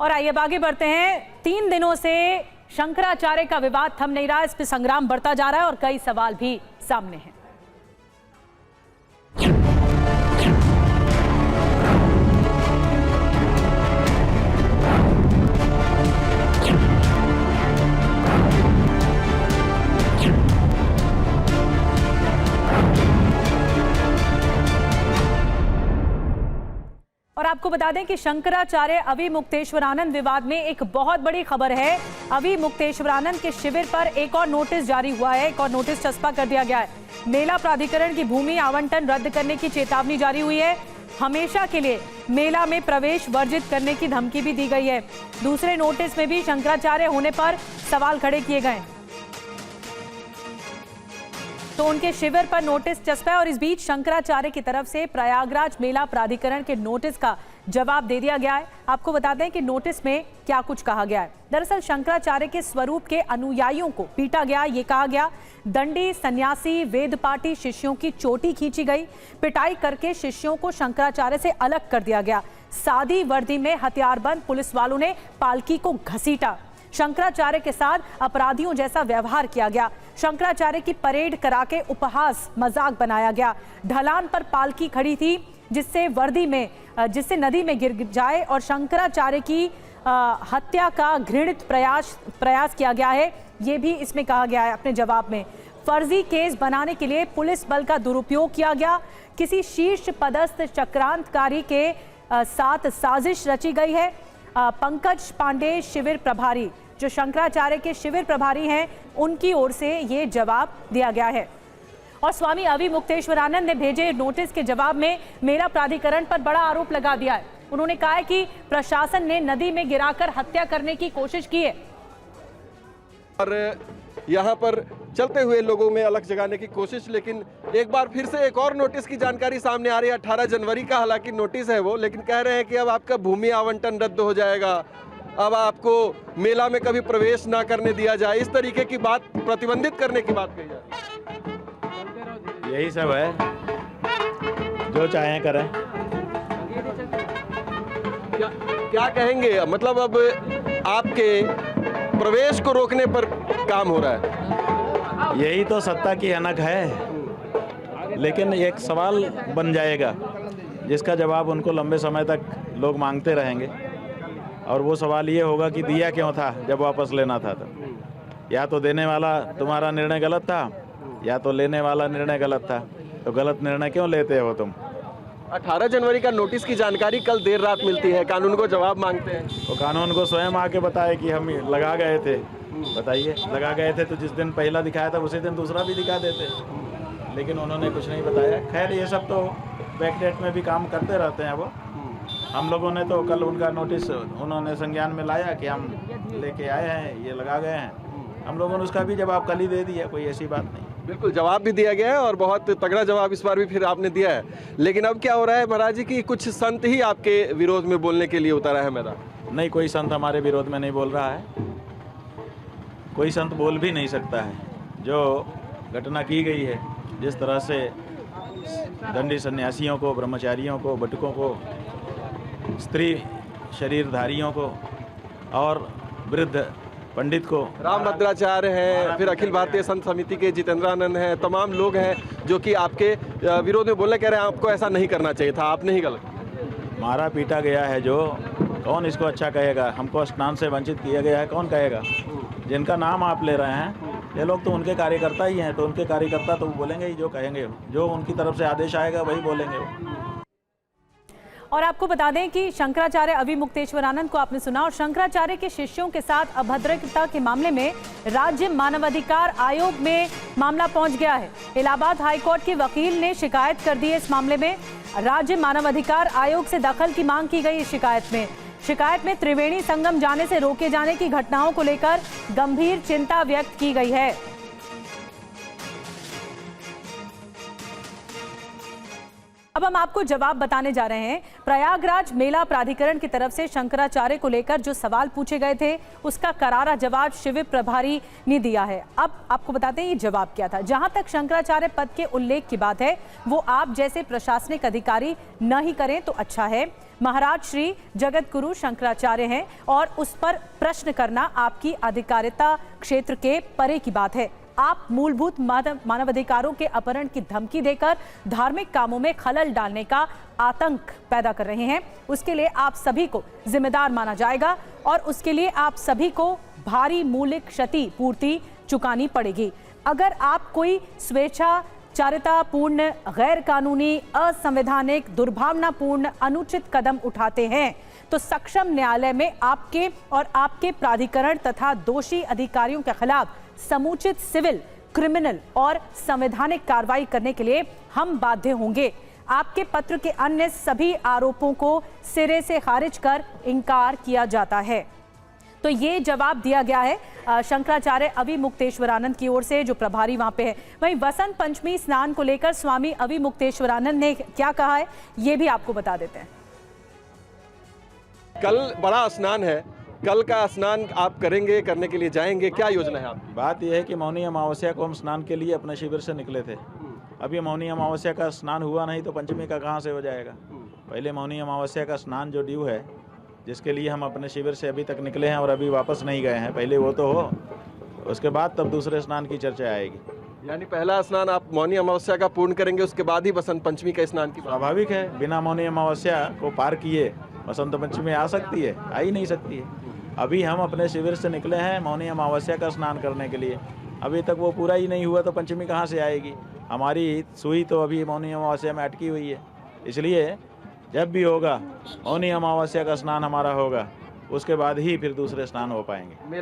और आइए अब आगे बढ़ते हैं। 3 दिनों से शंकराचार्य का विवाद थम नहीं रहा, इस पर संग्राम बढ़ता जा रहा है और कई सवाल भी सामने हैं। और आपको बता दें कि शंकराचार्य अवि मुक्तेश्वरानंद विवाद में एक बहुत बड़ी खबर है। अवि मुक्तेश्वरानंद के शिविर पर एक और नोटिस जारी हुआ है, एक और नोटिस चस्पा कर दिया गया है। मेला प्राधिकरण की भूमि आवंटन रद्द करने की चेतावनी जारी हुई है। हमेशा के लिए मेला में प्रवेश वर्जित करने की धमकी भी दी गई है। दूसरे नोटिस में भी शंकराचार्य होने पर सवाल खड़े किए गए, तो उनके शिविर पर नोटिस चस्पा है। और इस बीच शंकराचार्य की तरफ से प्रयागराज मेला प्राधिकरण के नोटिस का जवाब दे दिया गया है। आपको बता दें कि नोटिस में क्या कुछ कहा गया है। दरअसल शंकराचार्य के स्वरूप के अनुयायियों को पीटा गया, ये कहा गया। दंडी सन्यासी वेदपाठी शिष्यों की चोटी खींची गई, पिटाई करके शिष्यों को शंकराचार्य से अलग कर दिया गया। सादी वर्दी में हथियारबंद पुलिस वालों ने पालकी को घसीटा, शंकराचार्य के साथ अपराधियों जैसा व्यवहार किया गया। शंकराचार्य की परेड करा के उपहास मजाक बनाया गया। ढलान पर पालकी खड़ी थी जिससे नदी में गिर जाए और शंकराचार्य की हत्या का घृणित प्रयास किया गया है, ये भी इसमें कहा गया है अपने जवाब में। फर्जी केस बनाने के लिए पुलिस बल का दुरुपयोग किया गया। किसी शीर्ष पदस्थ चक्रांतकारी के साथ साजिश रची गई है। पंकज पांडे शिविर प्रभारी, जो शंकराचार्य के शिविर प्रभारी हैं, उनकी ओर से ये जवाब दिया गया है। और स्वामी अवि मुक्तेश्वरानंद ने भेजे नोटिस के जवाब में मेला प्राधिकरण पर बड़ा आरोप लगा दिया है। उन्होंने कहा है कि प्रशासन ने नदी में गिराकर हत्या करने की कोशिश की है और यहाँ पर चलते हुए लोगों में अलग जगाने की कोशिश। लेकिन एक बार फिर से एक और नोटिस की जानकारी सामने आ रही है। 18 जनवरी का हालांकि नोटिस है वो, लेकिन कह रहे हैं कि अब आपका भूमि आवंटन रद्द हो जाएगा, अब आपको मेला में कभी प्रवेश ना करने दिया जाए, इस तरीके की बात, प्रतिबंधित करने की बात कही जा रही है। यही सब है, जो चाहें करें। क्या कहेंगे, मतलब अब आपके प्रवेश को रोकने पर काम हो रहा है? यही तो सत्ता की हनक है, लेकिन एक सवाल बन जाएगा जिसका जवाब उनको लंबे समय तक लोग मांगते रहेंगे। और वो सवाल ये होगा कि दिया क्यों था जब वापस लेना था। तो या तो देने वाला तुम्हारा निर्णय गलत था, या तो लेने वाला निर्णय गलत था। तो गलत निर्णय क्यों लेते हो तुम? 18 जनवरी का नोटिस की जानकारी कल देर रात मिलती है, कानून को जवाब मांगते हैं। तो कानून को स्वयं आके बताए कि हम लगा गए थे। बताइए, लगा गए थे तो जिस दिन पहला दिखाया था उसी दिन दूसरा भी दिखा देते, लेकिन उन्होंने कुछ नहीं बताया। खैर, ये सब तो बैकडेट में भी काम करते रहते हैं वो। हम लोगों ने तो कल उनका नोटिस उन्होंने संज्ञान में लाया कि हम लेके आए हैं, ये लगा गए हैं। हम लोगों ने उसका भी जवाब कल ही दे दिया, कोई ऐसी बात नहीं। बिल्कुल, जवाब भी दिया गया है और बहुत तगड़ा जवाब इस बार भी फिर आपने दिया है। लेकिन अब क्या हो रहा है महाराज जी कि कुछ संत ही आपके विरोध में बोलने के लिए उतारा है मैदान? नहीं, कोई संत हमारे विरोध में नहीं बोल रहा है। कोई संत बोल भी नहीं सकता है। जो घटना की गई है, जिस तरह से दंडी सन्यासियों को, ब्रह्मचारियों को, बटुकों को, स्त्री शरीरधारियों को और वृद्ध पंडित को, रामभद्राचार्य हैं, फिर अखिल भारतीय संत समिति के जितेंद्रानंद हैं, तमाम लोग हैं जो कि आपके विरोध में बोलने कह रहे हैं आपको ऐसा नहीं करना चाहिए था, आपने ही गलत। मारा पीटा गया है जो, कौन इसको अच्छा कहेगा? हमको स्नान से वंचित किया गया है, कौन कहेगा? जिनका नाम आप ले रहे हैं ये लोग तो उनके कार्यकर्ता ही हैं, तो उनके कार्यकर्ता तो बोलेंगे ही जो कहेंगे, जो उनकी तरफ से आदेश आएगा वही बोलेंगे वो। और आपको बता दें कि शंकराचार्य अवि मुक्तेश्वरानंद को आपने सुना, और शंकराचार्य के शिष्यों के साथ अभद्रता के मामले में राज्य मानवाधिकार आयोग में मामला पहुंच गया है। इलाहाबाद हाईकोर्ट के वकील ने शिकायत कर दी है इस मामले में। राज्य मानवाधिकार आयोग से दखल की मांग की गई इस शिकायत में त्रिवेणी संगम जाने से रोके जाने की घटनाओं को लेकर गंभीर चिंता व्यक्त की गई है। अब हम आपको जवाब बताने जा रहे हैं। प्रयागराज मेला प्राधिकरण की तरफ से शंकराचार्य को लेकर जो सवाल पूछे गए थे उसका करारा जवाब शिविर प्रभारी ने दिया है। अब आपको बताते हैं ये जवाब क्या था। जहां तक शंकराचार्य पद के उल्लेख की बात है, वो आप जैसे प्रशासनिक अधिकारी न ही करें तो अच्छा है। महाराज श्री जगत गुरु शंकराचार्य हैं और उस पर प्रश्न करना आपकी अधिकारिता क्षेत्र के परे की बात है। आप मूलभूत मानवाधिकारों के अपहरण की धमकी देकर धार्मिक कामों में खलल डालने का आतंक पैदा कर रहे हैं। उसके लिए आप सभी को जिम्मेदार माना जाएगा और उसके लिए आप सभी को भारी मूल्य क्षति पूर्ति चुकानी पड़ेगी। अगर आप कोई स्वेच्छाचारितापूर्ण, गैर कानूनी, असंवैधानिक, दुर्भावनापूर्ण, अनुचित कदम उठाते हैं तो सक्षम न्यायालय में आपके और आपके प्राधिकरण तथा दोषी अधिकारियों के खिलाफ समुचित सिविल, क्रिमिनल और संवैधानिक कार्रवाई करने के लिए हम बाध्य होंगे। आपके पत्र के अन्य सभी आरोपों को सिरे से खारिज कर इनकार किया जाता है। तो ये जवाब दिया गया है शंकराचार्य अविमुक्तेश्वरानंद की ओर से, जो प्रभारी वहां पे है। वहीं वसंत पंचमी स्नान को लेकर स्वामी अविमुक्तेश्वरानंद ने क्या कहा है, ये भी आपको बता देते हैं। कल बड़ा स्नान है, कल का स्नान आप करेंगे, करने के लिए जाएंगे, क्या योजना है आपकी? बात यह है कि मौनी अमावस्या को हम स्नान के लिए अपने शिविर से निकले थे। अभी मौनी अमावस्या का स्नान हुआ नहीं तो पंचमी का कहाँ से हो जाएगा। पहले मौनी अमावस्या का स्नान जो ड्यू है, जिसके लिए हम अपने शिविर से अभी तक निकले हैं और अभी वापस नहीं गए हैं, पहले वो तो हो, उसके बाद तब दूसरे स्नान की चर्चा आएगी। यानी पहला स्नान आप मौनी अमावस्या का पूर्ण करेंगे, उसके बाद ही बसंत पंचमी का स्नान की? स्वाभाविक है, बिना मौनी अमावस्या को पार किए बसंत पंचमी आ सकती है? आ ही नहीं सकती है। अभी हम अपने शिविर से निकले हैं मौनी अमावस्या का स्नान करने के लिए, अभी तक वो पूरा ही नहीं हुआ तो पंचमी कहाँ से आएगी। हमारी सुई तो अभी मौनी अमावस्या में अटकी हुई है। इसलिए जब भी होगा मौनी अमावस्या का स्नान हमारा होगा, उसके बाद ही फिर दूसरे स्नान हो पाएंगे।